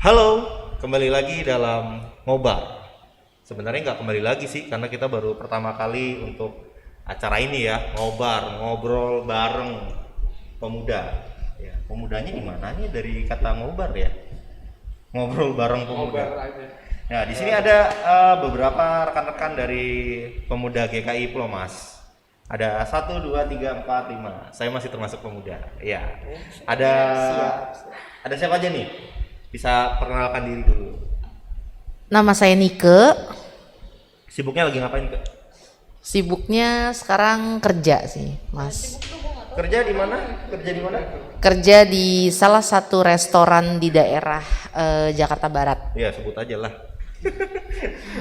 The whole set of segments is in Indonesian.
Halo, kembali lagi dalam Ngobar. Sebenarnya nggak kembali lagi sih, karena kita baru pertama kali untuk acara ini ya, ngobar, ngobrol bareng pemuda. Ya, pemudanya di mana nih dari kata ngobar ya? Ngobrol bareng pemuda. Ya, di sini ada beberapa rekan-rekan dari pemuda GKI Plomas. Ada 1, 2, 3, 4, 5. Saya masih termasuk pemuda. Ya. Ada siapa aja nih? Bisa perkenalkan diri dulu. Nama saya Nike. Sibuknya lagi ngapain, Kak? Sibuknya sekarang kerja sih, Mas. Kerja di mana? Kerja di mana? Kerja di salah satu restoran di daerah Jakarta Barat. Ya, sebut aja lah.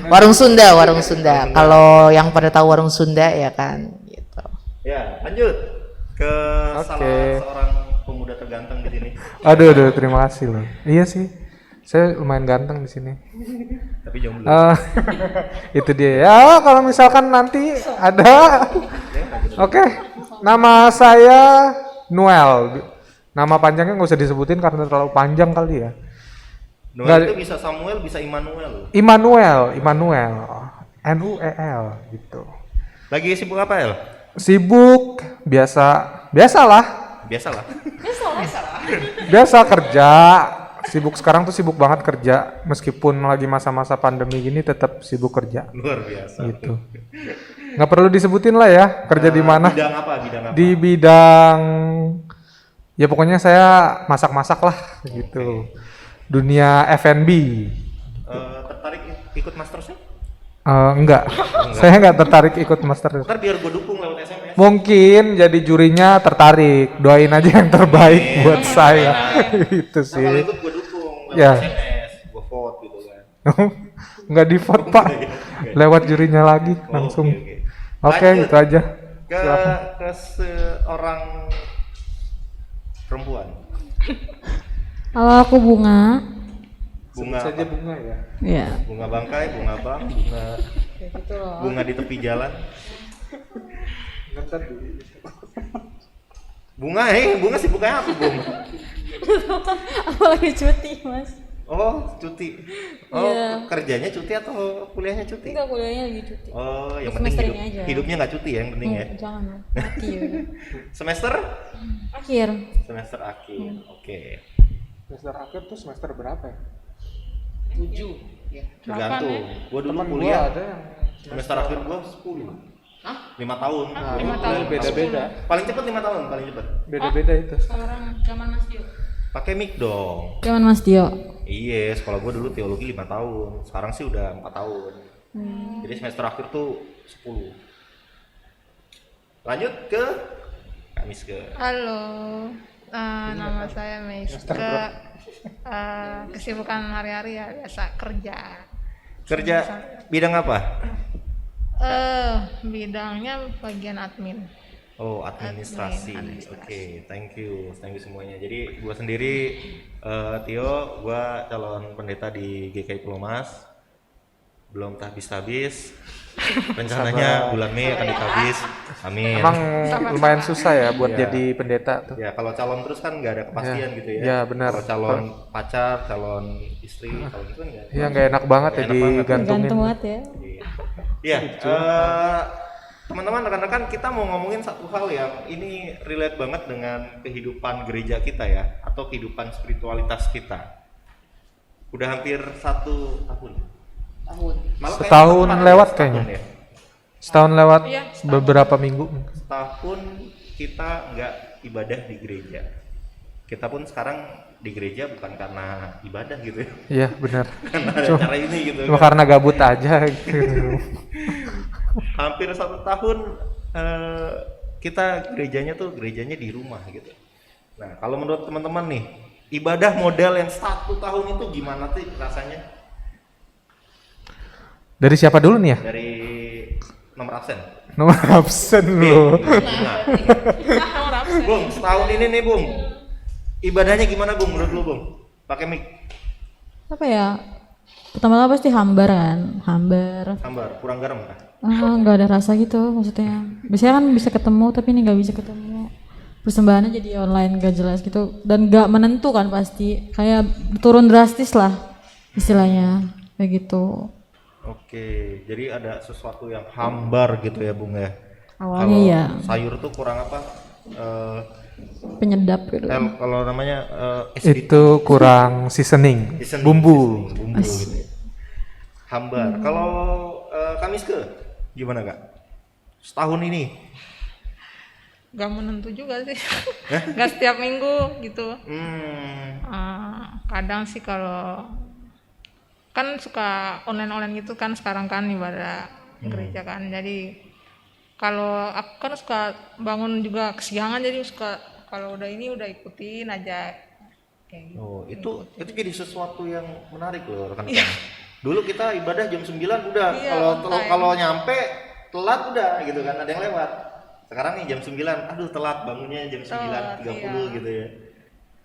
Warung Sunda. Kalau yang pada tahu Warung Sunda ya kan, gitu. Ya, lanjut ke Oke. salah seorang pemuda terganteng di sini. Aduh, terima kasih loh. Iya sih, saya lumayan ganteng di sini. Tapi jomblo. Itu dia. Ya, kalau misalkan nanti ada. Oke, nama saya Noel. Nama panjangnya nggak usah disebutin karena terlalu panjang kali ya. Noel nggak- itu bisa Samuel, bisa Immanuel. Immanuel, Nuel gitu. Lagi sibuk apa, El? Sibuk, biasalah. Biasalah. Biasa kerja, sibuk sekarang tuh sibuk banget kerja, meskipun lagi masa-masa pandemi gini tetap sibuk kerja Luar biasa. gitu. Nggak perlu disebutin lah ya kerja di mana. Bidang apa? Bidang apa? Di bidang, ya pokoknya saya masak-masak lah gitu. Dunia F&B. Tertarik ikut MasterChef? Enggak, saya nggak tertarik ikut master. Ntar biar gue dukung lewat SMS. Mungkin jadi jurinya tertarik, doain aja yang terbaik buat saya. Itu Nah, kalau sih. ikut gue dukung lewat Ya. SMS, gue vote gitu kan. Nggak di vote pak, lewat jurinya lagi langsung. Oke, Lanjut itu aja. Ke Silakan. ke seorang perempuan. Halo, aku Bunga. Bunga apa? bunga ya. Ya. Bunga bangkai, bunga bang, bunga di tepi jalan. Bunga sibuknya apa, Bung? Aku lagi cuti, Mas. Oh, cuti. Oh, Iya. kerjanya cuti atau kuliahnya cuti? Enggak, kuliahnya lagi cuti. Oh, yang Semester penting ini aja. hidupnya nggak cuti ya, yang penting ya. Jangan, Mas. Mati ya. Semester? Akhir. Semester akhir. Oke. Semester akhir tuh semester berapa ya? Tergantung. Gua dulu Teman gua kuliah ada yang semester akhir gua 10. 5 tahun. lima tahun beda-beda. Paling cepat 5 tahun, paling cepat. Beda-beda itu. Sekarang zaman Mas Dio. Pakai mic dong. Zaman Mas Dio. Iya, sekolah gua dulu teologi 5 tahun. Sekarang sih udah 4 tahun. Jadi semester akhir tuh 10. Lanjut ke Kak Miske. Halo, nama saya Meiska. Kesibukan hari-hari ya biasa kerja. Kerja bidang apa? Bidangnya bagian admin. Oh, administrasi. Admin. Oke, thank you semuanya. Jadi gua sendiri Tio, gua calon pendeta di GKI Plomas. Belum habis-habis. Rencananya bulan Mei akan dihabis. Amin. Emang lumayan susah ya buat jadi pendeta tuh. Ya, kalau calon terus kan nggak ada kepastian gitu ya. Ya, benar. Kalau calon pacar, calon istri, calon itu kan nggak. Iya nggak enak banget ya Nggak enak banget. digantungin. Gantung banget ya. Iya, teman-teman rekan-rekan, kita mau ngomongin satu hal yang ini relate banget dengan kehidupan gereja kita ya, atau kehidupan spiritualitas kita. Udah hampir 1 tahun. Malah kayak Setahun tepat lewat setahun kayaknya. ya. Setahun lewat Iya, setahun. beberapa minggu. Setahun kita nggak ibadah di gereja. Kita pun sekarang di gereja bukan karena ibadah gitu ya, Iya benar. karena ada Cuma- cara ini gitu. Cuma kan. karena gabut aja gitu. Hampir 1 tahun kita gerejanya di rumah gitu. Nah, kalau menurut teman-teman nih, ibadah model yang 1 tahun itu gimana sih rasanya? Dari siapa dulu nih ya? Dari nomor absen. Nomor absen lu. Nah, Bung, setahun ini nih Bung, ibadahnya gimana Bung menurut lu Bung? Pakai mic, Apa ya? Pertama-tama pasti hambar kan, hambar. sambar, kurang garam kah? Nggak ada rasa gitu maksudnya. Biasanya kan bisa ketemu tapi ini nggak bisa ketemu. persembahannya jadi online gak jelas gitu dan gak menentu kan pasti kayak turun drastis lah istilahnya kayak gitu. Oke, jadi ada sesuatu yang hambar gitu ya Bung ya. Awalnya Kalau ya sayur tuh kurang apa? penyedap gitu. Kalau namanya SBT, Itu kurang seasoning, seasoning, bumbu. bumbu gitu ya. Hambar. Kalau Kamiske gimana Kak? Setahun ini? Gak menentu juga sih. Gak setiap minggu gitu. Kadang sih kalau kan suka online gitu kan sekarang kan ibadah gereja kan. Jadi kalau aku kan suka bangun juga kesiangan jadi suka kalau udah ini udah ikutin aja kayak gitu. Oh, itu jadi sesuatu yang menarik loh rekan-rekan. Dulu kita ibadah jam 9 udah, Iya, kalau nyampe telat udah gitu kan, ada yang lewat. Sekarang nih jam 9, aduh telat bangunnya jam 9.30 iya. gitu ya.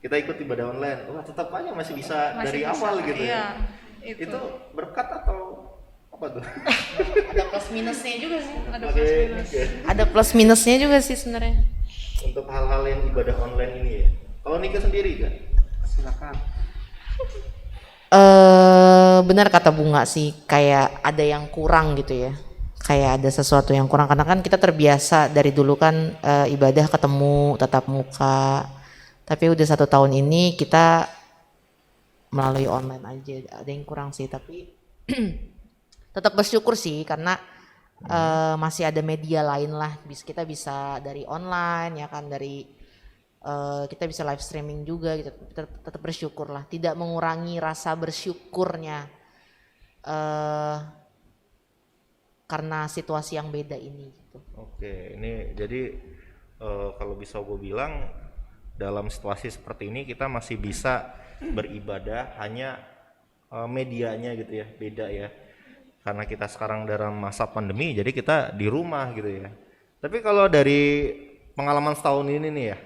Kita ikut ibadah online, wah tetap aja masih bisa Masih dari bisa, awal gitu iya, ya. itu. Itu berkat atau apa tuh? Ada plus minusnya juga sih. Ada plus minus. Oke. Ada plus minusnya juga sih sebenarnya. Untuk hal-hal yang ibadah online ini ya. Kalau Nika sendiri kan? Silakan. Benar kata Bunga sih, kayak ada yang kurang gitu ya. Kayak ada sesuatu yang kurang karena kan kita terbiasa dari dulu kan ibadah ketemu tatap muka. Tapi udah 1 tahun ini kita melalui online aja. Ada yang kurang sih, tapi tetap bersyukur sih karena masih ada media lain lah. Kita bisa dari online ya kan, dari kita bisa live streaming juga gitu. Tetap bersyukur lah, tidak mengurangi rasa bersyukurnya karena situasi yang beda ini gitu. Oke, ini jadi kalau bisa gue bilang dalam situasi seperti ini kita masih bisa beribadah, hanya medianya gitu ya beda ya. Karena kita sekarang dalam masa pandemi, jadi kita di rumah gitu ya. Tapi kalau dari pengalaman setahun ini nih ya,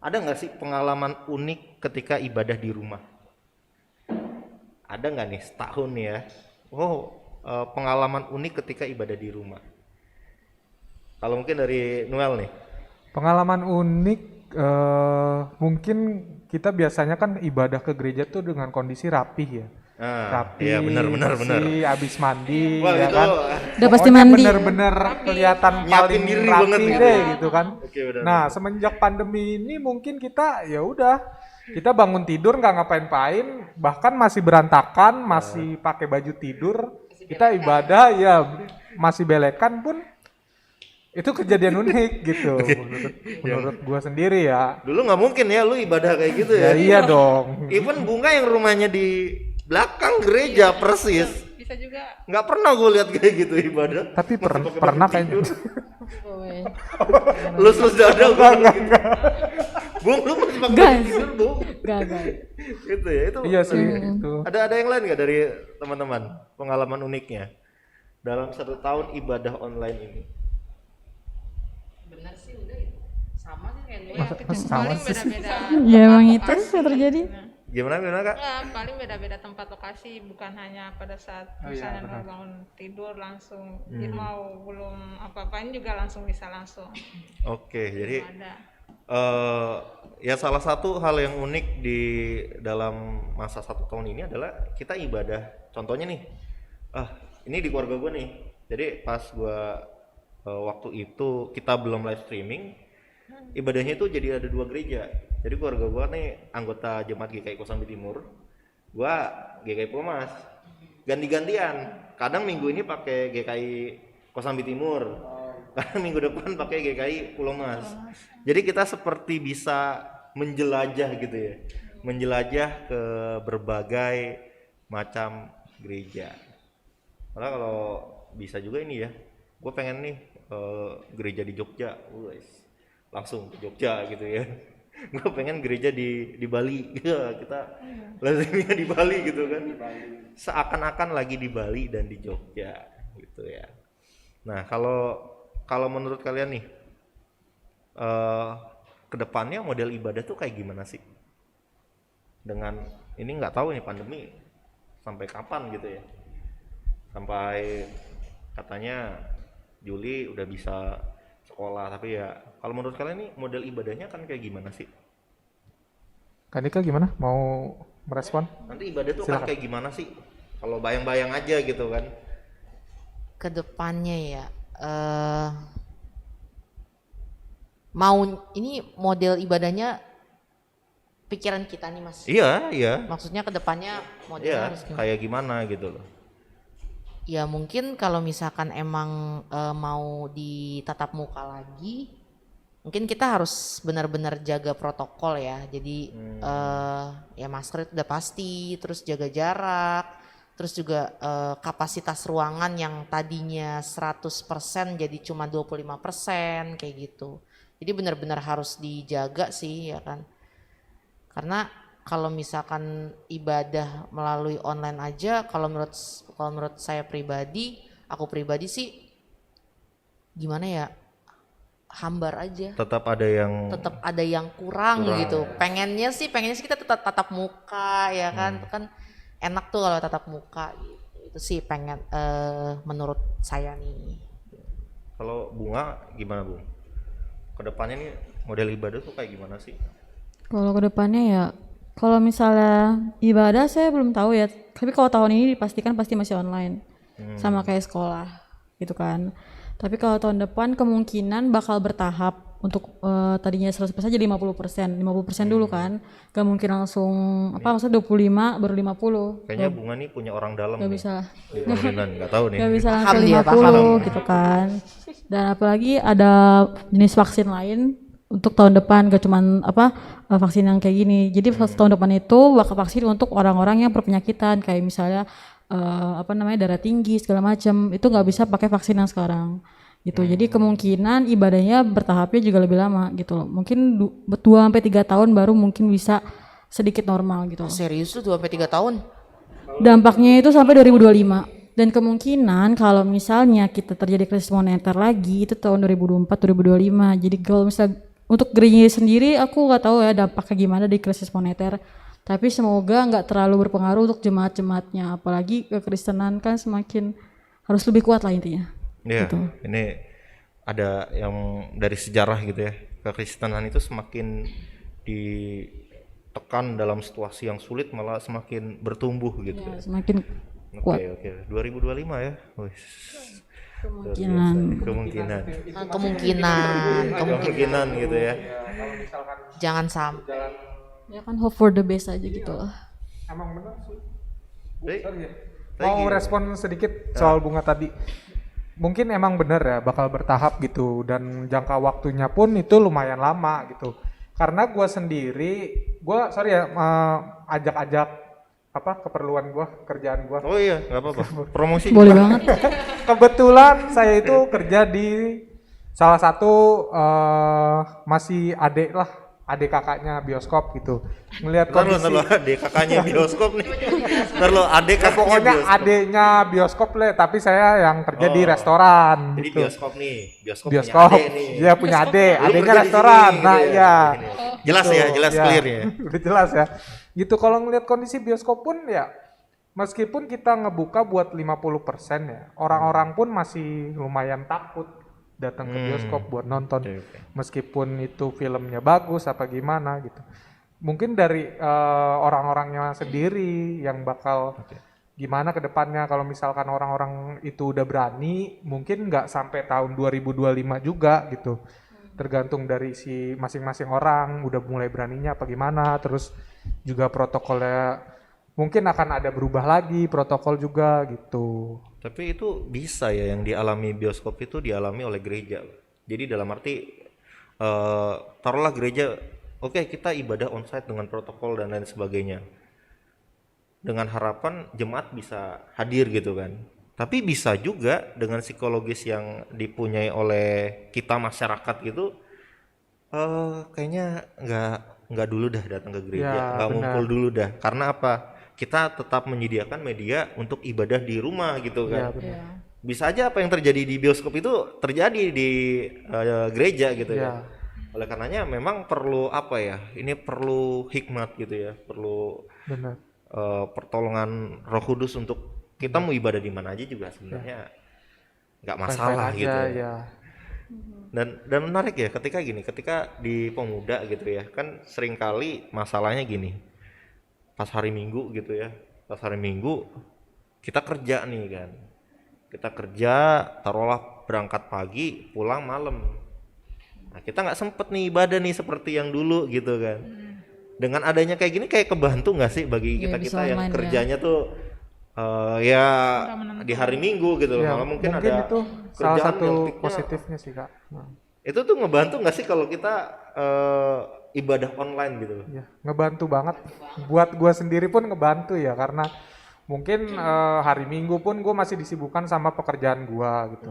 ada nggak sih pengalaman unik ketika ibadah di rumah? Ada nggak nih setahun nih ya? Pengalaman unik ketika ibadah di rumah. Kalau mungkin dari Noel nih. Pengalaman unik mungkin kita biasanya kan ibadah ke gereja tuh dengan kondisi rapih ya. Rapi, iya benar. bersih, abis mandi, Wah, ya itu kan. Udah pasti Pokoknya mandi. bener-bener kelihatan Nyiapin paling diri rapi banget gitu deh ya. gitu kan. Oke, benar. Nah semenjak pandemi ini mungkin kita ya udah kita bangun tidur nggak ngapain-ngapain, bahkan masih berantakan, masih pakai baju tidur, kita ibadah ya masih belekan pun itu kejadian unik gitu menurut gua sendiri ya. Dulu nggak mungkin ya lu ibadah kayak gitu ya. Ya iya dong. Even Bunga yang rumahnya di belakang gereja persis, Bisa juga. nggak pernah gue lihat kayak gitu ibadah. Tapi Masih pakai pernah baju kayaknya. tidur. Lus dada gue. Bung, lu masih pakai baju Guys. tidur, Bung. Gak. Gitu ya, itu. Iya sih itu. Ada yang lain nggak dari teman-teman pengalaman uniknya dalam 1 tahun ibadah online ini? Benar sih, udah sama sih kayak Ya, kita sama paling sih. beda-beda. Ya emang tempat itu lokasi. yang terjadi. Gimana Kak? Ya, paling beda-beda tempat lokasi, bukan hanya pada saat misalnya mau bangun tidur langsung mau belum apa-apain juga langsung bisa langsung Oke, jadi ada. ya salah satu hal yang unik di dalam masa 1 tahun ini adalah kita ibadah. Contohnya nih, ini di keluarga gue nih. Jadi pas gue waktu itu kita belum live streaming, ibadahnya itu jadi ada 2 gereja. Jadi keluarga gue nih anggota jemaat GKI Kosambi Timur, gue GKI Pulomas. Ganti-gantian. Kadang minggu ini pakai GKI Kosambi Timur, kadang minggu depan pakai GKI Pulomas. Jadi kita seperti bisa menjelajah gitu ya, menjelajah ke berbagai macam gereja. Malah kalau bisa juga ini ya, gue pengen nih gereja di Jogja, langsung ke Jogja gitu ya. Gue pengen gereja di Bali, ya, kita lazimnya di Bali gitu kan, seakan-akan lagi di Bali dan di Jogja gitu ya. Nah kalau menurut kalian nih, kedepannya model ibadah tuh kayak gimana sih? Dengan ini nggak tahu nih pandemi sampai kapan gitu ya, sampai katanya Juli udah bisa sekolah. Tapi ya kalau menurut kalian nih model ibadahnya kan kayak gimana sih? Kak Dika gimana? Mau merespon? Nanti ibadah tuh Silakan. kan kayak gimana sih? Kalau bayang-bayang aja gitu kan. Kedepannya ya, mau ini model ibadahnya pikiran kita nih Mas. Iya, iya. Maksudnya kedepannya modelnya Iya, harus gimana? kayak gimana gitu loh. Ya mungkin kalau misalkan emang mau ditatap muka lagi, mungkin kita harus benar-benar jaga protokol ya. Jadi ya masker itu udah pasti, terus jaga jarak, terus juga kapasitas ruangan yang tadinya 100% jadi cuma 25% kayak gitu. Jadi benar-benar harus dijaga sih ya kan. Karena kalau misalkan ibadah melalui online aja, kalau menurut saya pribadi, aku pribadi sih gimana ya, hambar aja. Tetap ada yang Kurang kurang gitu. ya. Pengennya sih kita tetap tatap muka ya kan. Itu kan enak tuh kalau tatap muka gitu. Itu sih pengen menurut saya nih. Kalau Bunga gimana, Bung? Kedepannya nih model ibadah tuh kayak gimana sih? Kalau kedepannya ya, kalau misalnya ibadah saya belum tahu ya. Tapi kalau tahun ini dipastikan pasti masih online, sama kayak sekolah, gitu kan. Tapi kalau tahun depan kemungkinan bakal bertahap untuk tadinya 100% jadi 50%, 50% dulu kan. Gak mungkin langsung maksudnya 25 baru 50. Kayaknya Bunga nih punya orang dalam Gak nih bisa. di pemerintahan, nggak tahu nih. Gak bisa Paham langsung dia, 50 gitu kan. Dan apalagi ada jenis vaksin lain untuk tahun depan, gak cuman vaksin yang kayak gini. Jadi tahun depan itu bakal vaksin untuk orang-orang yang berpenyakitan kayak misalnya darah tinggi segala macam. Itu nggak bisa pakai vaksin yang sekarang gitu. Jadi kemungkinan ibadahnya bertahapnya juga lebih lama gitu loh. Mungkin 2-3 tahun baru mungkin bisa sedikit normal gitu loh. Serius tuh 2-3 tahun? Dampaknya itu sampai 2025. Dan kemungkinan kalau misalnya kita terjadi krisis moneter lagi itu tahun 2024-2025. Jadi kalau misal untuk gereja sendiri aku nggak tahu ya dampaknya gimana di krisis moneter. Tapi semoga nggak terlalu berpengaruh untuk jemaat-jemaatnya. Apalagi kekristenan kan semakin harus lebih kuat lah intinya. Iya, Gitu. ini ada yang dari sejarah gitu ya. Kekristenan itu semakin ditekan dalam situasi yang sulit malah semakin bertumbuh gitu ya. Semakin kuat Oke, 2025 ya. Wih. kemungkinan. Kemungkinan. Kemungkinan Gitu ya. jangan sampai. Ya kan hope for the best aja gitu lah. Emang benar sih. Tapi- Mau respon sedikit soal Bunga tadi. Mungkin emang benar ya bakal bertahap gitu dan jangka waktunya pun itu lumayan lama gitu. Karena gue sendiri, ajak-ajak keperluan gue, kerjaan gue. Oh iya, nggak apa-apa. Promosi. Boleh banget. Kebetulan saya itu kerja di salah satu masih adik kakaknya bioskop gitu. Ngelihat Ntar kondisi. lo adek kakaknya bioskop nih. Ntar lo adek kakaknya Pokoknya bioskop. adiknya bioskop tapi saya yang kerja di Oh. restoran Jadi gitu. bioskop nih, bioskop, Bioskop, punya adek nih. dia punya adik, Lu adiknya kerja di restoran. sini, Nah, gitu iya. Ini. Jelas ya, jelas Ya. clear ya. Udah jelas ya. Gitu kalau ngelihat kondisi bioskop pun ya meskipun kita ngebuka buat 50% ya, orang-orang pun masih lumayan takut datang ke bioskop buat nonton. Oke. Meskipun itu filmnya bagus apa gimana gitu. Mungkin dari orang-orangnya sendiri yang bakal gimana ke depannya kalau misalkan orang-orang itu udah berani, mungkin nggak sampai tahun 2025 juga gitu. Tergantung dari si masing-masing orang udah mulai beraninya apa gimana, terus juga protokolnya mungkin akan ada berubah lagi protokol juga gitu. Tapi itu bisa ya yang dialami bioskop itu dialami oleh gereja. Jadi dalam arti taruhlah gereja, oke, kita ibadah onsite dengan protokol dan lain sebagainya. Dengan harapan jemaat bisa hadir gitu kan. Tapi bisa juga dengan psikologis yang dipunyai oleh kita masyarakat gitu, kayaknya nggak dulu dah datang ke gereja, Ya, nggak benar. ngumpul dulu dah. Karena apa? Kita tetap menyediakan media untuk ibadah di rumah gitu Ya, kan. benar. Bisa aja apa yang terjadi di bioskop itu terjadi di gereja gitu ya. Ya. Oleh karenanya memang perlu apa ya? Ini perlu hikmat gitu ya, perlu Benar. pertolongan Roh Kudus untuk kita mau ibadah di mana aja juga sebenarnya nggak masalah Fine-fine gitu. aja, ya. Dan menarik ya ketika di pemuda gitu ya, kan seringkali masalahnya gini, pas hari Minggu gitu ya, pas hari Minggu kita kerja nih kan, kita kerja, taruhlah berangkat pagi pulang malam. Nah, kita nggak sempet nih ibadah nih seperti yang dulu gitu kan. Dengan adanya kayak gini kayak kebantu nggak sih bagi Iya, kita bisa yang online, ya. kerjanya tuh ya di hari Minggu gitu loh, Ya, malah mungkin ada itu salah kerjaan satu yang peaknya. positifnya sih Kak. Nah, Itu tuh ngebantu nggak sih kalau kita ibadah online gitu loh? ya, ngebantu banget. Buat gua sendiri pun ngebantu ya, karena mungkin hari Minggu pun gue masih disibukkan sama pekerjaan gua gitu.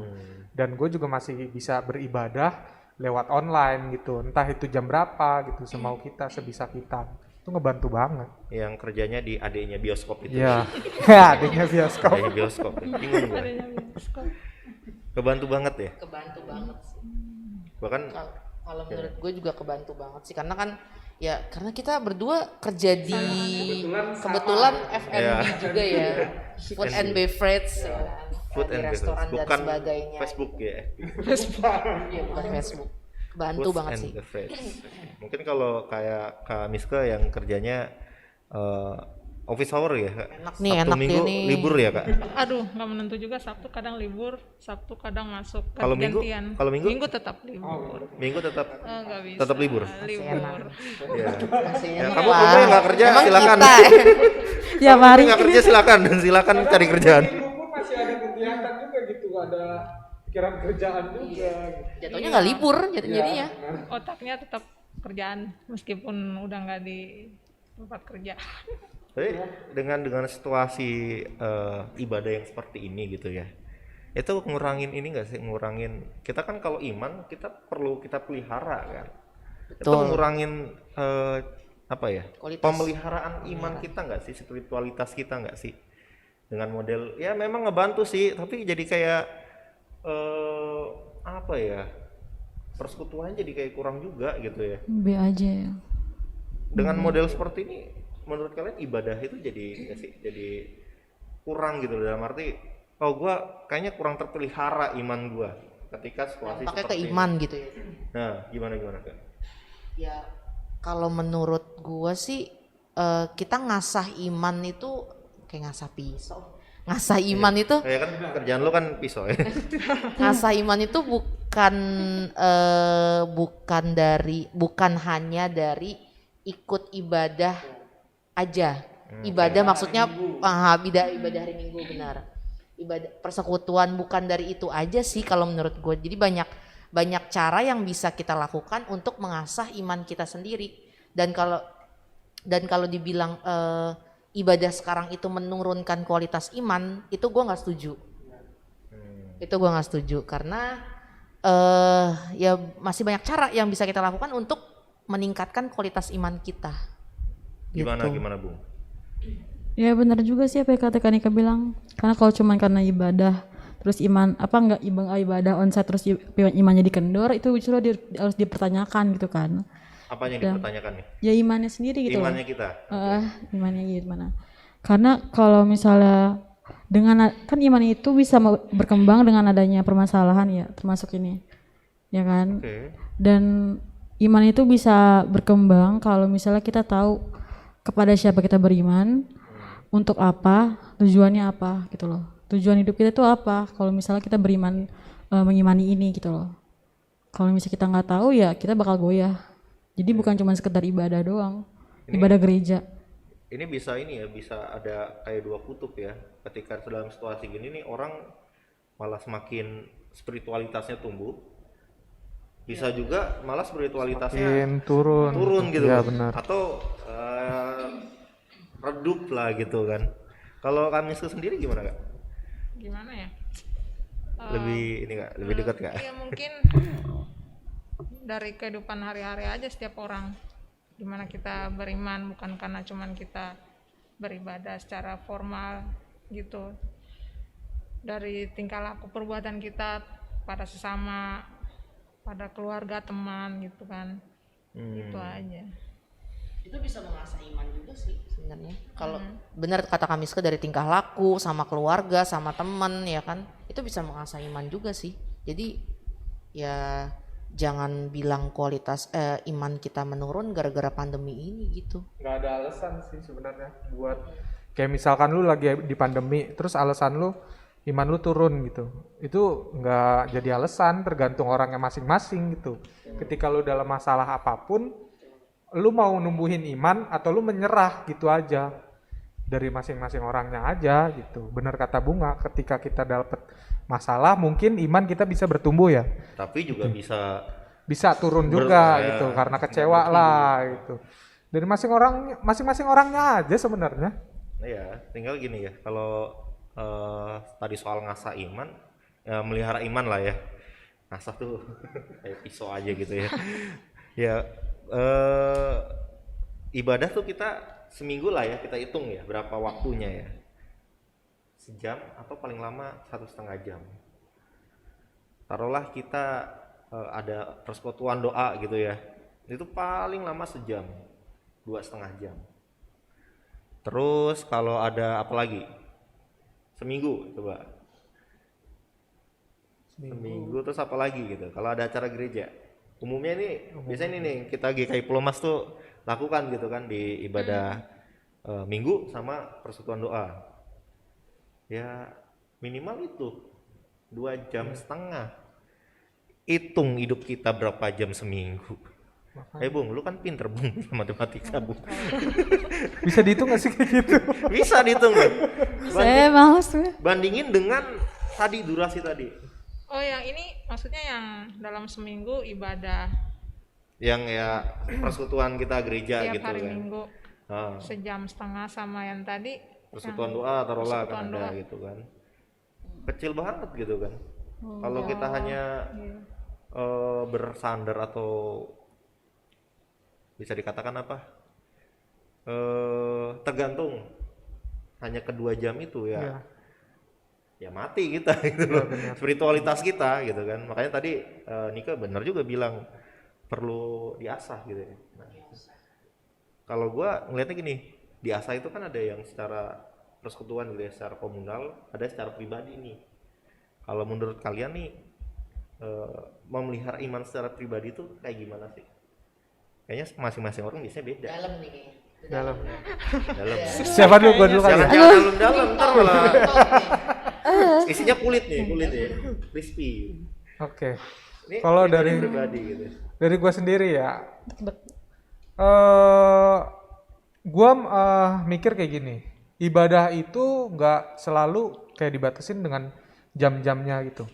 Dan gue juga masih bisa beribadah lewat online gitu. Entah itu jam berapa gitu, semau kita, sebisa kita. Itu ngebantu banget. Yang kerjanya di adanya bioskop itu. Iya. Ya, adanya bioskop. Adanya bioskop. Bingung gue. Kebantu banget ya. Kebantu banget sih. Bahkan Kalau menurut gue juga kebantu banget sih, karena kan ya karena kita berdua kerja di kebetulan F&B juga ya, food and beverage ya kan. food Di and restoran beverage, dan bukan sebagainya. Facebook ya. Iya, bukan Facebook. Bantu Food banget and sih. beverage. Mungkin kalau kayak Kak Miske yang kerjanya office hour ya, Kak? Enak nih, Sabtu enak Minggu dia nih. libur ya, Kak? Aduh, nggak menentu juga. Sabtu kadang libur, Sabtu kadang masuk. Kalau Minggu? gantian. Kalau Minggu? Minggu tetap libur. Minggu tetap Nggak bisa. tetap libur. Libur. Ya. Masih Ya, enak. kamu Wah, yang nggak kerja emang silakan. kita. Ya Kamu mari. nggak kerja silakan cari kerjaan. Pun masih ada kegiatan juga gitu, ada pikiran kerjaan juga. Jatuhnya nggak libur jadinya. Otaknya tetap kerjaan meskipun udah nggak di tempat kerja. Tapi dengan situasi ibadah yang seperti ini gitu ya, itu ngurangin ini nggak sih, ngurangin kita kan kalau iman kita perlu kita pelihara kan, itu Betul. ngurangin apa ya, Kualitas. pemeliharaan iman kita nggak sih, spiritualitas kita nggak sih, dengan model ya memang ngebantu sih, tapi jadi kayak apa ya, persekutuannya jadi kayak kurang juga gitu ya. B aja ya. Dengan model seperti ini menurut kalian ibadah itu jadi nggak sih, jadi kurang gitu dalam arti oh gua kayaknya kurang terpelihara iman gua ketika situasi Pakai seperti ke ini. iman gitu ya. Nah gimana Kak? Ya kalau menurut gua sih kita ngasah iman itu kayak ngasah pisau. Ngasah iman itu Kayak kan kerjaan lu kan pisau ya. ngasah iman itu bukan hanya dari ikut ibadah aja. Ibadah maksudnya ibadah hari Minggu, benar. Ibadah persekutuan bukan dari itu aja sih kalau menurut gue. Jadi banyak cara yang bisa kita lakukan untuk mengasah iman kita sendiri. Dan kalau dibilang ibadah sekarang itu menurunkan kualitas iman, itu gue nggak setuju. Itu gue nggak setuju karena ya masih banyak cara yang bisa kita lakukan untuk meningkatkan kualitas iman kita. Gimana Gitu. Bung? Ya benar juga sih apa yang kata Kanika bilang. Karena kalau cuman karena ibadah terus iman ibadah onsite terus imannya dikendor, itu justru harus dipertanyakan gitu kan. Apanya yang Dan- dipertanyakan nih? Ya imannya sendiri gitu loh. Imannya kita. Imannya gimana? Karena kalau misalnya kan iman itu bisa berkembang dengan adanya permasalahan ya, termasuk ini, ya kan? Oke. Dan iman itu bisa berkembang kalau misalnya kita tahu kepada siapa kita beriman, untuk apa, tujuannya apa gitu loh. Tujuan hidup kita itu apa? Kalau misalnya kita beriman, mengimani ini gitu loh. Kalau misalnya kita nggak tahu ya kita bakal goyah. Jadi bukan cuma sekedar ibadah doang, ibadah gereja. Ini bisa ada kayak dua kutub ya. Ketika dalam situasi gini nih orang malah semakin spiritualitasnya tumbuh. Bisa juga malah spiritualitasnya Makin turun gitu. Ya benar. Atau redup lah gitu kan. Kalau kami sendiri gimana Kak? Gimana ya? Lebih ini Kak, lebih dekat Kak? Ya mungkin dari kehidupan hari-hari aja setiap orang, dimana kita beriman bukan karena cuman kita beribadah secara formal gitu, dari tingkah laku perbuatan kita pada sesama, pada keluarga, teman gitu kan. Itu aja. Itu bisa mengasah iman juga sih sebenarnya. Kalau benar kata Kamiska, dari tingkah laku sama keluarga sama teman ya kan, itu bisa mengasah iman juga sih. Jadi ya jangan bilang kualitas iman kita menurun gara-gara pandemi ini gitu. Nggak ada alasan sih sebenarnya buat kayak misalkan lu lagi di pandemi terus alasan lu iman lu turun gitu, itu nggak jadi alasan, tergantung orangnya masing-masing gitu. Ketika lu dalam masalah apapun, lu mau numbuhin iman atau lu menyerah gitu aja, dari masing-masing orangnya aja gitu. Benar kata Bunga, ketika kita dapet masalah mungkin iman kita bisa bertumbuh ya, Tapi juga bisa turun juga gitu karena kecewa lah gitu. Dari masing-masing orangnya aja sebenarnya. ya tinggal gini ya, kalau tadi soal ngasah iman, ya melihara iman lah ya. Ngasah tuh kayak pisau aja gitu ya. Ya ibadah tuh kita seminggu lah ya, kita hitung ya berapa waktunya ya. Sejam atau paling lama 1,5 jam. Taruhlah kita ada persekutuan doa gitu ya, itu paling lama sejam, 2,5 jam. Terus kalau ada apa lagi, seminggu coba, seminggu terus apa lagi gitu. Kalau ada acara gereja, umumnya ini biasanya ini nih kita GKI Pulau Mas tuh lakukan gitu kan di ibadah minggu sama persekutuan doa. Ya minimal itu 2,5 jam. Hitung hidup kita berapa jam seminggu. Bung, lu kan pinter Bung matematika Bung. Bisa dihitung nggak sih kayak gitu? Bisa dihitung kan? Saya males tuh. Bandingin dengan tadi durasi tadi. Oh yang ini maksudnya yang dalam seminggu ibadah Yang ya persekutuan kita gereja tiap gitu hari kan. Minggu Ah, 1,5 jam sama yang tadi persekutuan yang doa taruhlah persekutuan kan ada doa. gitu kan. Kecil banget gitu kan. Kalau ya. kita hanya Iya. bersandar atau bisa dikatakan apa? Tergantung hanya kedua jam itu ya. Iya. Ya mati kita gitu loh. Spiritualitas kita gitu kan. Makanya tadi Nika benar juga bilang perlu diasah gitu ya. Nah, kalau gua ngelihatnya gini, diasah itu kan ada yang secara persekutuan gitu ya, secara komunal, ada secara pribadi nih. Kalau menurut kalian nih memelihara iman secara pribadi itu kayak gimana sih? Kayaknya masing-masing orang biasanya beda. Dalam nih kayaknya. Dalam. Dalam. Siapa dulu? Gua dulu kali ya. Jangan dalam-dalam ntar malah isinya kulit ya, crispy. Oke. Ini Kalau pribadi dari- pribadi gitu. Dari gua sendiri ya, gua mikir kayak gini, ibadah itu nggak selalu kayak dibatasin dengan jam-jamnya gitu.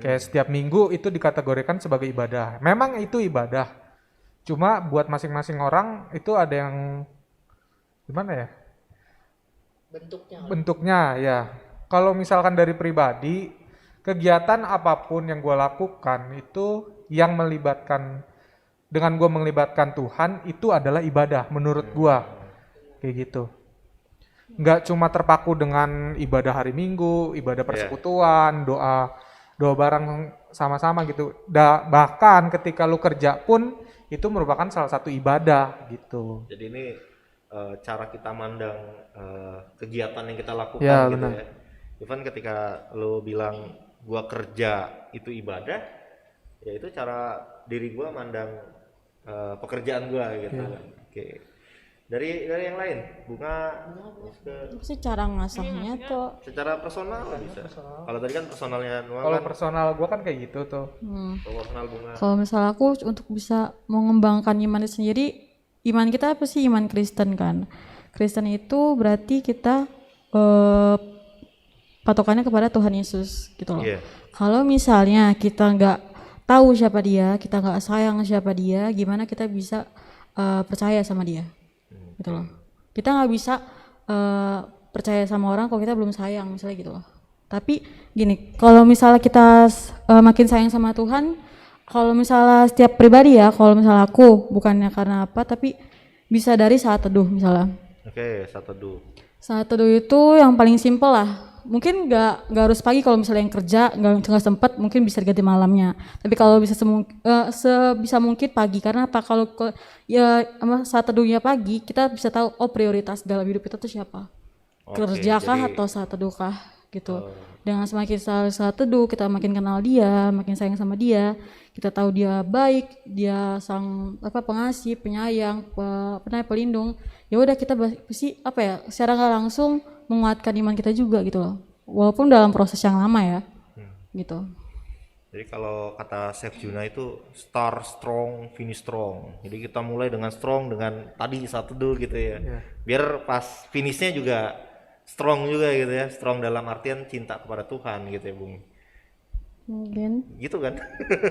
Kayak setiap minggu itu dikategorikan sebagai ibadah. Memang itu ibadah. Cuma buat masing-masing orang itu ada yang gimana ya? Bentuknya ya. Kalau misalkan dari pribadi, kegiatan apapun yang gue lakukan itu yang melibatkan, dengan gue melibatkan Tuhan itu adalah ibadah menurut gue, kayak gitu. Nggak cuma terpaku dengan ibadah hari Minggu, ibadah persekutuan, doa bareng sama-sama gitu. Bahkan ketika lu kerja pun itu merupakan salah satu ibadah gitu. Jadi ini cara kita mandang kegiatan yang kita lakukan Ya, gitu benar. ya. Even ketika lo bilang gua kerja itu ibadah, ya itu cara diri gua mandang pekerjaan gua gitu kan. Oke. Dari yang lain, Bunga ke Apa sih cara ngasahnya tuh? secara personal bisa. Kalau tadi kan personalnya Noah Kalau kan, personal gue kan kayak gitu tuh. kalau personal Bunga. Kalau misalnya aku untuk bisa mengembangkan iman itu sendiri, iman kita apa sih? Iman Kristen kan. Kristen itu berarti kita patokannya kepada Tuhan Yesus gitu loh. Iya. Kalau misalnya kita nggak tahu siapa dia, kita nggak sayang siapa dia, gimana kita bisa percaya sama dia? Gitu loh. Kita nggak bisa percaya sama orang kalau kita belum sayang misalnya gitu loh. Tapi gini, kalau misalnya kita makin sayang sama Tuhan, kalau misalnya setiap pribadi ya, kalau misalnya aku bukannya karena apa, tapi bisa dari saat teduh misalnya. Oke, satu dulu. Saat teduh itu yang paling simpel lah. Mungkin nggak harus pagi, kalau misalnya yang kerja nggak sempet, mungkin bisa diganti malamnya. Tapi kalau bisa sebisa mungkin pagi, karena apa? Kalau saat teduhnya pagi, kita bisa tahu prioritas dalam hidup kita tuh siapa. Oke, Kerja kah jadi- atau saat teduh kah gitu. Dengan semakin saat teduh, kita makin kenal dia, makin sayang sama dia. Kita tahu dia baik, dia sang pengasih, penyayang, pelindung. Ya udah kita pasti secara nggak langsung menguatkan iman kita juga gitu loh. Walaupun dalam proses yang lama ya. Gitu. Jadi kalau kata Chef Juna itu start strong, finish strong. Jadi kita mulai dengan strong dengan tadi satu dulu gitu ya. Biar pas finishnya juga strong juga gitu ya. Strong dalam artian cinta kepada Tuhan gitu ya, Bung. Mungkin. Gitu kan?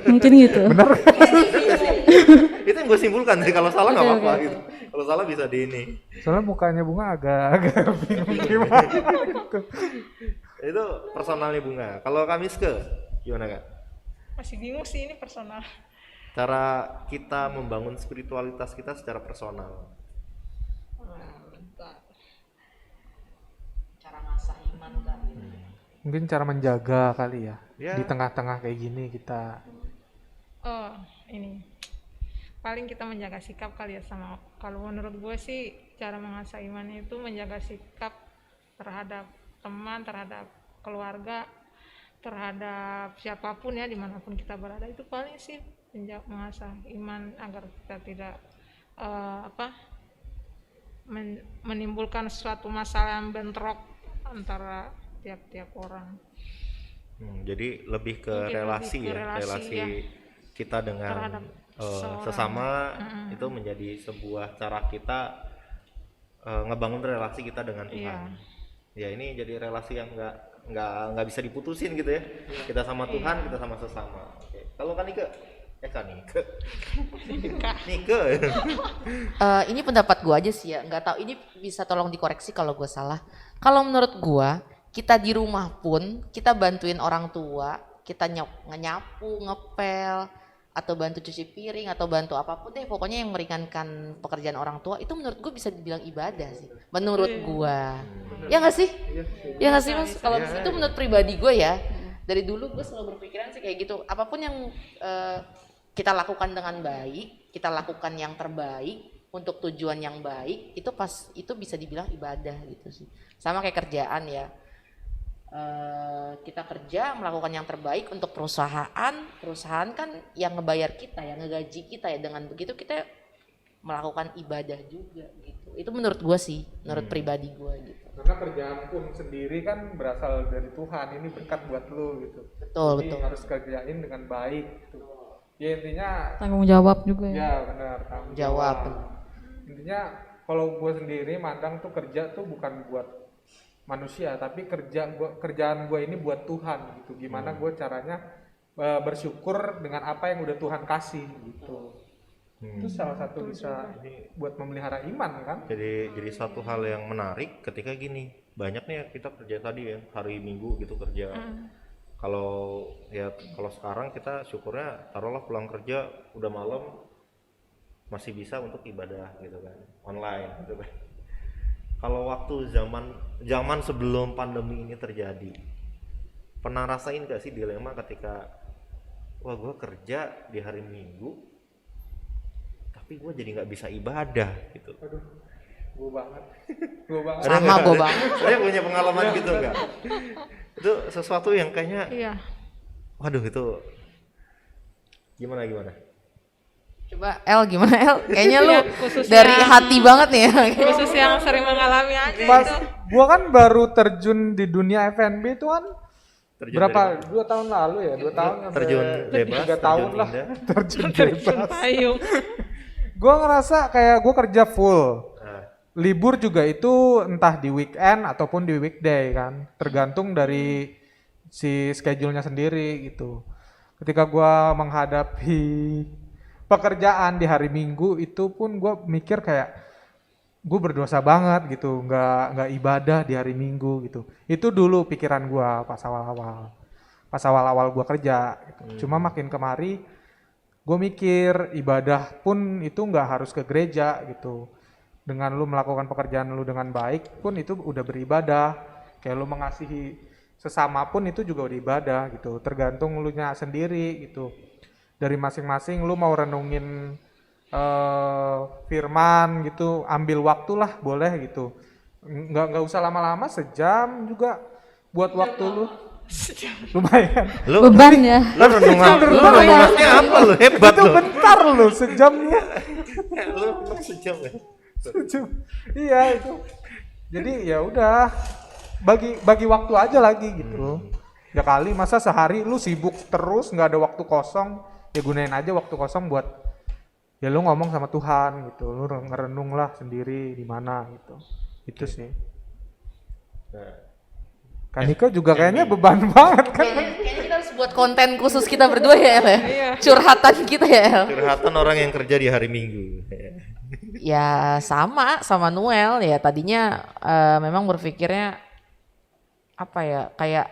Mungkin gitu. Benar. Itu yang gue simpulkan sih. Kalau salah nggak apa-apa gitu. Kalau salah bisa di ini. Soalnya mukanya Bunga agak bingung gimana. Itu personalnya Bunga. Kalau Kamiske gimana Kak? Masih bingung sih ini personal. Cara kita membangun spiritualitas kita secara personal. Cara ngasah iman kan. Mungkin cara menjaga kali ya. Ya. Di tengah-tengah kayak gini kita. Oh, ini. Paling kita menjaga sikap kali ya sama. Kalau menurut gue sih cara mengasah iman itu menjaga sikap terhadap teman, terhadap keluarga, terhadap siapapun ya dimanapun kita berada. Itu paling sih mengasah iman agar kita tidak menimbulkan suatu masalah yang bentrok antara tiap-tiap orang. Jadi lebih ke Mungkin relasi lebih ke ya, relasi, relasi ya. kita dengan Terhadap seseorang. sesama itu menjadi sebuah cara kita ngebangun relasi kita dengan Tuhan. Ya ini jadi relasi yang nggak bisa diputusin gitu ya. Kita sama Tuhan, kita sama sesama. Oke. Kalau Nike, Nike. Ini pendapat gua aja sih ya, nggak tahu ini bisa tolong dikoreksi kalau gue salah. Kalau menurut gua, kita di rumah pun kita bantuin orang tua, kita nyapu, ngepel, atau bantu cuci piring atau bantu apapun deh, pokoknya yang meringankan pekerjaan orang tua, itu menurut gue bisa dibilang ibadah sih menurut gua. Ya nggak sih? Ya nggak sih Mas? Kalau itu menurut pribadi gue ya, dari dulu gue selalu berpikiran sih kayak gitu, apapun yang kita lakukan dengan baik, kita lakukan yang terbaik untuk tujuan yang baik, itu bisa dibilang ibadah gitu sih. Sama kayak kerjaan ya. Kita kerja melakukan yang terbaik untuk perusahaan kan yang ngebayar kita, yang ngegaji kita ya, dengan begitu kita melakukan ibadah juga gitu. Itu menurut gue sih, menurut pribadi gue gitu. Karena kerjaan pun sendiri kan berasal dari Tuhan, ini berkat buat lu gitu. Betul. Harus kerjain dengan baik gitu. Ya intinya Tanggung jawab juga ya. ya benar, tanggung Jawab. Intinya kalau gue sendiri mandang tuh kerja tuh bukan buat manusia, tapi kerjaan gue ini buat Tuhan gitu. Gimana gue caranya bersyukur dengan apa yang udah Tuhan kasih gitu. Itu salah satu bisa buat memelihara iman kan. Jadi suatu hal yang menarik ketika gini, banyak nih kita kerja tadi ya, hari Minggu gitu kerja. Kalau sekarang kita syukurnya taruhlah pulang kerja udah malam masih bisa untuk ibadah gitu kan, online gitu kan. Kalau waktu zaman sebelum pandemi ini terjadi, pernah rasain gak sih dilema ketika wah gue kerja di hari Minggu tapi gue jadi nggak bisa ibadah gitu? Aduh, gue banget. Sama gue banget. Saya punya pengalaman gitu nggak? Itu sesuatu yang kayaknya, Iya. waduh itu gimana? Coba El gimana El? Kayaknya lu khususnya- dari hati banget nih ya. Khusus yang sering mengalami aja Pas itu. gua kan baru terjun di dunia F&B itu kan Terjun berapa? 2 tahun lalu ya, 2 tahun sampai terjun bebas, 3 tahun terjun lah. indah. Terjun Terjun bebas. payung. Gua ngerasa kayak gua kerja full. Nah, Libur juga itu entah di weekend ataupun di weekday kan, tergantung dari si schedule-nya sendiri gitu. Ketika gua menghadapi pekerjaan di hari Minggu itu pun gua mikir kayak gue berdosa banget gitu, nggak ibadah di hari Minggu gitu. Itu dulu pikiran gua pas awal-awal gua kerja gitu. Cuma makin kemari gue mikir ibadah pun itu nggak harus ke gereja gitu. Dengan lu melakukan pekerjaan lu dengan baik pun itu udah beribadah. Kayak lu mengasihi sesama pun itu juga udah ibadah gitu. Tergantung lu nya sendiri gitu. Dari masing-masing lu mau renungin firman gitu, ambil waktu lah boleh gitu. Nggak usah lama-lama, sejam juga buat waktu lu. Lumayan. Lu Beban ya. renungannya apa lu? Hebat Itu lu. bentar loh sejamnya. Lu renung sejam ya. Sejam. Iya itu. Jadi ya udah bagi waktu aja lagi gitu. Ya kali masa sehari lu sibuk terus nggak ada waktu kosong, ya gunain aja waktu kosong buat ya lu ngomong sama Tuhan gitu. Lu ngerenung lah sendiri di mana gitu. Itu sih. Kanika juga kayaknya beban banget kan. Kayaknya kita harus buat konten khusus kita berdua ya El ya. Curhatan kita ya El. Curhatan orang yang kerja di hari Minggu. Ya sama Noel ya tadinya memang berpikirnya apa ya kayak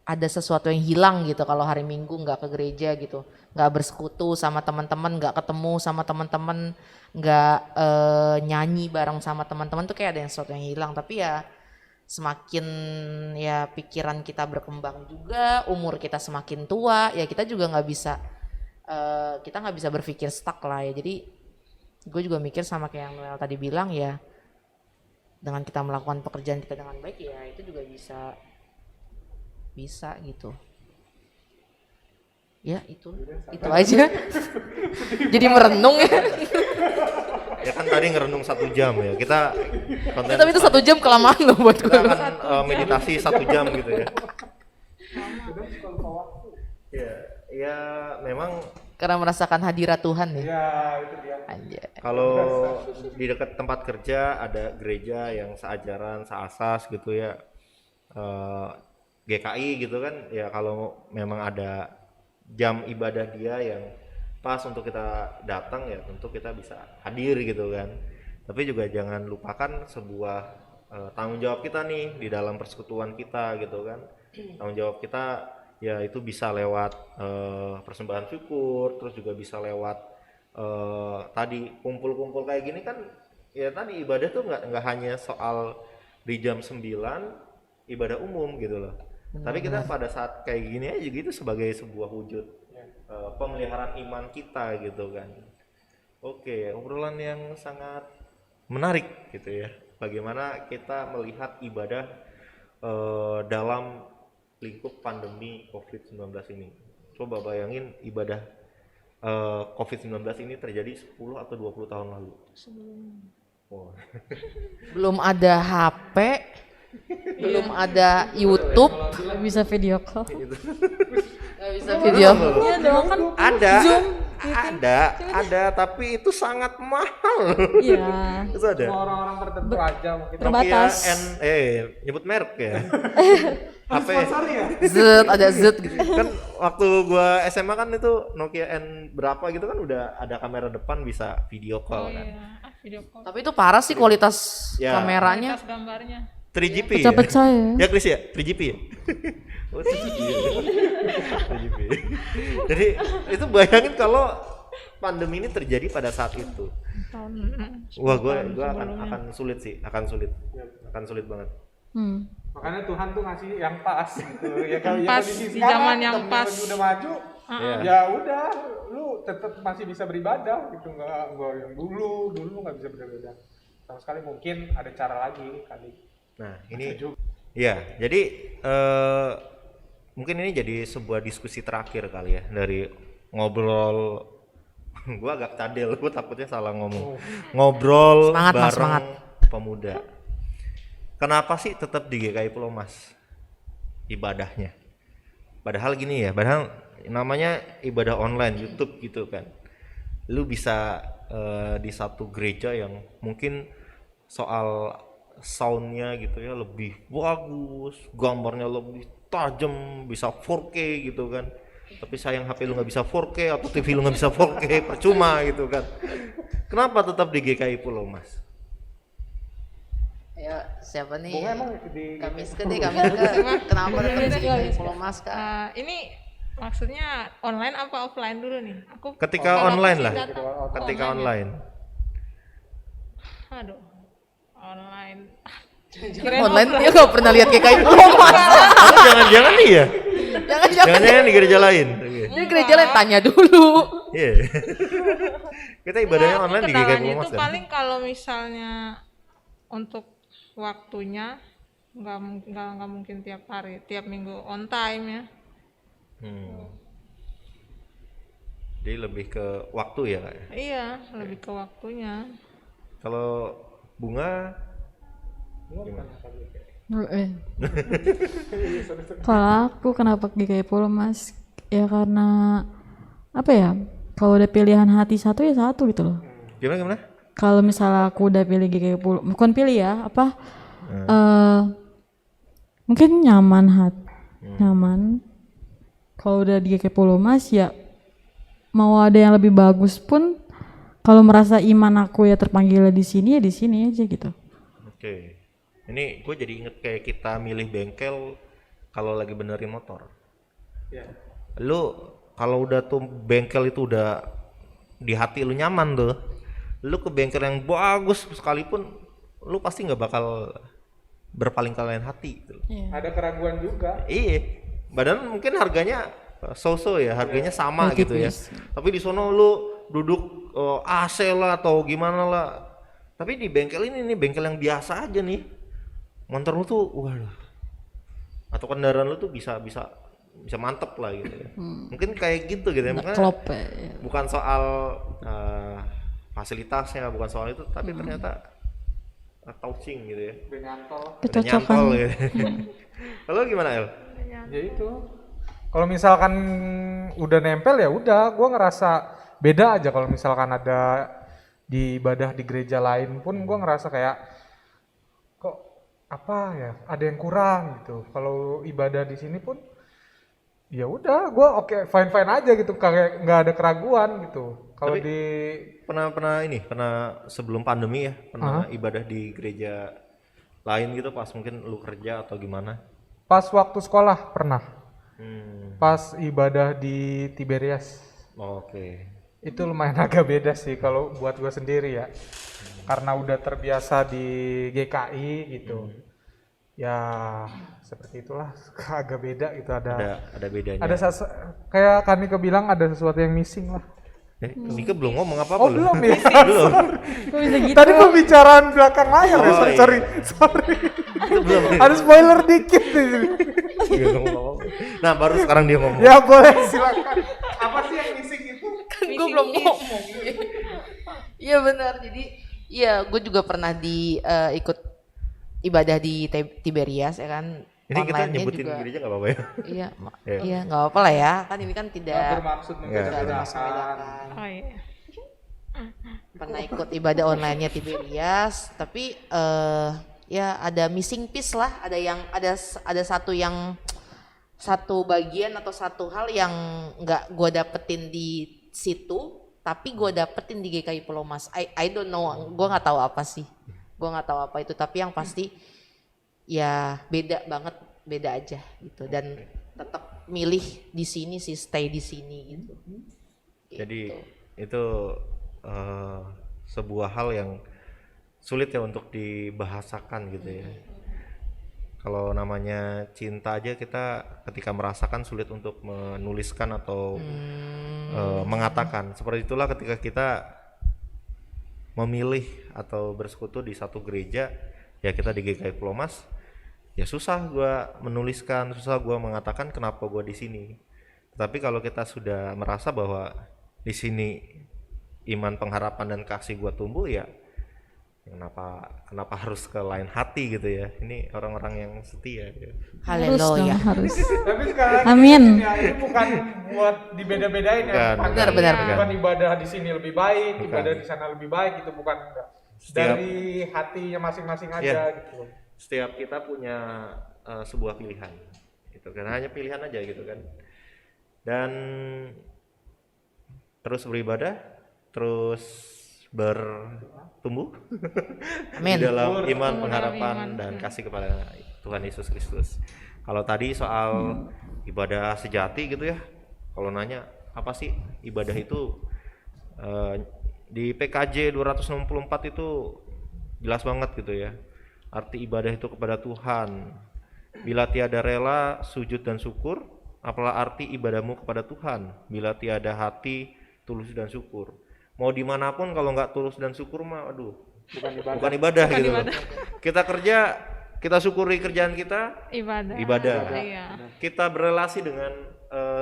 ada sesuatu yang hilang gitu kalau hari Minggu nggak ke gereja gitu, nggak bersekutu sama teman-teman, nggak ketemu sama teman-teman, nggak nyanyi bareng sama teman-teman tuh kayak ada yang sesuatu yang hilang. Tapi ya semakin ya pikiran kita berkembang juga, umur kita semakin tua, ya kita juga nggak bisa berpikir stuck lah ya. Jadi gue juga mikir sama kayak yang Noel tadi bilang ya, dengan kita melakukan pekerjaan kita dengan baik ya itu juga bisa gitu. Ya itu aja. Jadi merenung ya. Ya kan tadi ngerenung 1 jam ya. Kita konten Tapi itu 1 jam kelamaan loh buat gue. kita akan meditasi 1 jam gitu ya. Ya memang Karena merasakan hadirat Tuhan ya. Ya itu dia. Anjay. kalau di dekat tempat kerja ada gereja yang seajaran, seasas gitu ya. GKI gitu kan ya, kalau memang ada jam ibadah dia yang pas untuk kita datang ya tentu kita bisa hadir gitu kan. Tapi juga jangan lupakan sebuah tanggung jawab kita nih di dalam persekutuan kita gitu kan. Tanggung jawab kita ya itu bisa lewat persembahan syukur, terus juga bisa lewat tadi kumpul-kumpul kayak gini kan. Ya tadi ibadah tuh nggak hanya soal di jam 9 ibadah umum gitu loh. Tapi kita pada saat kayak gini aja gitu sebagai sebuah wujud pemeliharaan iman kita gitu kan. Oke, obrolan yang sangat menarik gitu ya. Bagaimana kita melihat ibadah dalam lingkup pandemi COVID-19 ini. Coba bayangin ibadah COVID-19 ini terjadi 10 atau 20 tahun lalu. Wow. Belum ada HP, belum ada YouTube, Nggak bisa video call. nggak bisa video. Iya dong kan. Ada, tapi itu sangat mahal. Iya. Itu ada. Cuma orang-orang tertentu aja mungkin. Terbatas. Nokia nyebut merek ya. HP Ada Z gitu. kan waktu gua SMA kan itu Nokia N berapa gitu kan udah ada kamera depan bisa video call kan. Iya, video call. Tapi itu parah sih kualitas Ya. kameranya. Kualitas gambarnya. 3GP Pecah-pecah ya. ya Chris ya? 3GP ya? Oh 3GP ya? 3GP. Jadi itu bayangin kalau pandemi ini terjadi pada saat itu. Wah gua akan sulit sih, akan sulit banget. Makanya Tuhan tuh ngasih yang pas gitu. Ya kalau Pas, kondisi di zaman yang teknologi pas. udah maju, Iya. ya udah lu tetap masih bisa beribadah gitu, nggak yang dulu nggak bisa beribadah sama sekali. Mungkin ada cara lagi kali. Nah ini ya jadi mungkin ini jadi sebuah diskusi terakhir kali ya dari ngobrol. Gua agak cadel, gua takutnya salah ngomong. Ngobrol Semangat, Mas, bareng semangat. pemuda. Kenapa sih tetap di GKI Pulau Mas ibadahnya? Padahal gini ya, padahal namanya ibadah online YouTube gitu kan. Lu bisa di satu gereja yang mungkin soal soundnya gitu ya lebih bagus, gambarnya lebih tajam, bisa 4K gitu kan. Tapi sayang HP lu nggak bisa 4K atau TV lu nggak bisa 4K, percuma gitu kan. Kenapa tetap di GKI Pulau Mas? Ya siapa nih? Bunga emang di Kamiska deh, Kamiska. Kenapa tetap di Pulau Mas Kak? Ini maksudnya online apa offline dulu nih? Aku Ketika kalau online sih lah. data Ketika ya. online. Aduh, online. Online dia nggak pernah lihat GKI Pulau Mas. Oh, jangan-jangan nih ya? Jangan-jangan Jangan-jangan di gereja lain. Oke. ini gereja lain tanya dulu. Iya. Kita ibadahnya online di GKI Kendalanya Pulau itu Mas ya? paling kalau misalnya untuk waktunya nggak mungkin tiap hari, tiap minggu on time ya. Jadi lebih ke waktu ya Kak? Iya, lebih ke waktunya. Kalau Bunga gimana? Kalau aku kenapa GKI Polo Mas? Ya karena apa ya? Kalau udah pilihan hati satu ya satu gitu loh. Gimana? Kalau misalnya aku udah pilih GKI Polo, bukan pilih ya, apa? Mungkin nyaman. Kalau udah di GKI Polo Mas ya mau ada yang lebih bagus pun, kalau merasa iman aku ya terpanggil di sini ya di sini aja gitu. Oke. Ini gue jadi inget kayak kita milih bengkel kalau lagi benerin motor. Lu kalau udah tuh bengkel itu udah di hati lu nyaman tuh, lu ke bengkel yang bagus sekalipun lu pasti nggak bakal berpaling ke lain hati gitu. Ada keraguan juga. Iya, badan mungkin harganya so-so ya, harganya sama Multi gitu ya. piece. Tapi di sono lu duduk AC lah atau gimana lah. Tapi di bengkel ini nih, bengkel yang biasa aja nih, motor lu tuh, waduh, atau kendaraan lu tuh bisa mantep lah gitu ya. Mungkin kayak gitu ya. Makanya Klop ya. bukan soal fasilitasnya, bukan soal itu, tapi ternyata touching gitu ya. Udah Kecocokan. nyantol gitu. Lalu gimana El? Ya itu. Kalau misalkan udah nempel ya udah, gua ngerasa beda aja kalau misalkan ada di ibadah di gereja lain pun gua ngerasa kayak kok apa ya, ada yang kurang gitu. Kalau ibadah di sini pun ya udah, gua oke fine aja gitu, kayak nggak ada keraguan gitu. Kalau Tapi di pernah sebelum pandemi ya, pernah ibadah di gereja lain gitu pas mungkin lu kerja atau gimana? pas waktu sekolah pernah, pas ibadah di Tiberias. Oke. Itu lumayan agak beda sih kalau buat gua sendiri ya, karena udah terbiasa di GKI gitu. Ya seperti itulah, agak beda gitu, Ada bedanya. kayak Kanika bilang ada sesuatu yang missing lah. Nika belum ngomong apa-apa Oh loh. belum ya? Belum. Kok bisa gitu? Tadi pembicaraan belakang layar ya, Oh, sorry. Itu belum. Ada spoiler dikit nih. Nggak ngomong apa-apa. Nah, baru sekarang dia ngomong. Ya boleh, silakan. Apa sih yang missing itu? Kan gue belum ngomong. Iya benar. Jadi ya gue juga pernah ikut ibadah di Tiberias ya kan. Ini kita Online-nya nyebutin juga. gereja nggak apa-apa ya? Iya, Iya. iya nggak apa-apa lah ya. Kan ini kan tidak Bermaksud tidak ada membedakan. membedakan. Oh iya. Pernah ikut ibadah online-nya Tiberias, tapi ya ada missing piece lah. Ada satu bagian atau satu hal yang nggak gue dapetin di situ, tapi gue dapetin di GKI Pulau Mas. I don't know, gue nggak tahu apa sih. Gue nggak tahu apa itu, tapi yang pasti ya beda banget, beda aja gitu, dan tetap milih di sini sih, stay di sini gitu. Jadi itu sebuah hal yang sulit ya untuk dibahasakan gitu ya. Kalau namanya cinta aja kita ketika merasakan sulit untuk menuliskan atau mengatakan. Seperti itulah ketika kita memilih atau bersekutu di satu gereja, ya kita di GKI Pulau Mas, ya susah gua menuliskan, susah gua mengatakan kenapa gua di sini. Tapi kalau kita sudah merasa bahwa di sini iman, pengharapan dan kasih gua tumbuh, ya kenapa harus ke lain hati gitu ya. Ini orang-orang yang setia ya. Haleluya. Harus. Tapi sekali lagi Amin. ya, ini bukan buat dibeda-bedain ya. Bukan, benar, benar. Bukan ibadah di sini lebih baik, Bukan. ibadah di sana lebih baik, itu bukan, enggak. Setiap- Dari hatinya masing-masing aja Iya. gitu. Setiap kita punya sebuah pilihan gitu kan, hanya pilihan aja gitu kan, dan terus beribadah, terus bertumbuh Amin. di dalam iman, Dalam pengharapan iman. dan kasih kepada Tuhan Yesus Kristus. Kalau tadi soal ibadah sejati gitu ya, kalau nanya apa sih ibadah itu, di PKJ 264 itu jelas banget gitu ya. Arti ibadah itu kepada Tuhan. Bila tiada rela, sujud dan syukur, apalah arti ibadahmu kepada Tuhan. Bila tiada hati, tulus dan syukur. Mau dimanapun kalau nggak tulus dan syukur mah, aduh, bukan ibadah gitu loh. Kita Kita syukuri kerjaan kita, Ibadah. ibadah. Iya. Kita berelasi dengan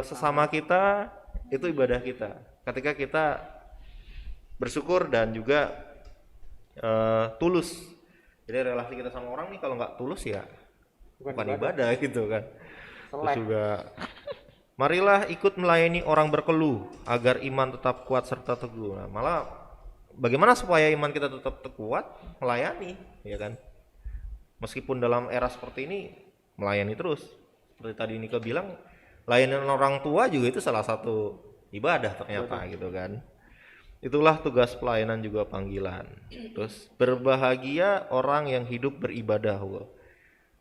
sesama kita, itu ibadah kita. Ketika kita bersyukur dan juga tulus. Jadi relasi kita sama orang nih kalau nggak tulus ya bukan ibadah gitu kan. Terus juga marilah ikut melayani orang berkeluh agar iman tetap kuat serta teguh. Nah, malah bagaimana supaya iman kita tetap kuat? Melayani, ya kan? Meskipun dalam era seperti ini melayani terus. Seperti tadi Nika bilang, layanan orang tua juga itu salah satu ibadah ternyata gitu kan. Itulah tugas pelayanan juga panggilan. Terus berbahagia orang yang hidup beribadah.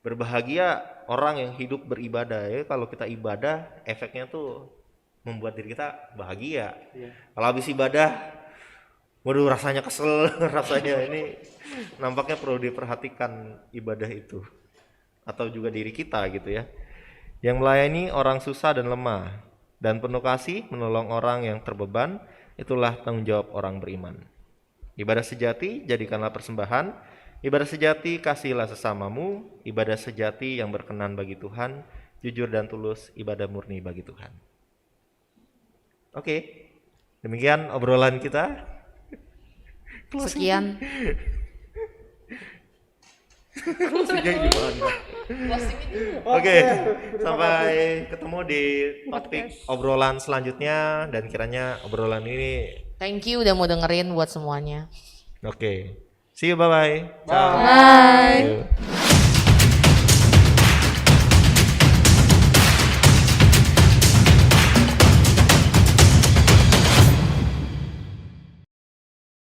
Berbahagia orang yang hidup beribadah. Ya kalau kita ibadah, efeknya tuh membuat diri kita bahagia. Kalau habis ibadah, waduh rasanya kesel, rasanya ini nampaknya perlu diperhatikan ibadah itu. Atau juga diri kita gitu ya. Yang melayani orang susah dan lemah. Dan penuh kasih menolong orang yang terbeban, itulah tanggung jawab orang beriman. Ibadah sejati, jadikanlah persembahan. Ibadah sejati, kasihilah sesamamu. Ibadah sejati yang berkenan bagi Tuhan. Jujur dan tulus, ibadah murni bagi Tuhan. Oke, demikian obrolan kita. Sekian. Oke, sampai ketemu di topik obrolan selanjutnya dan kiranya obrolan ini Thank you udah mau dengerin buat semuanya. oke. See you, bye-bye. Bye. See you.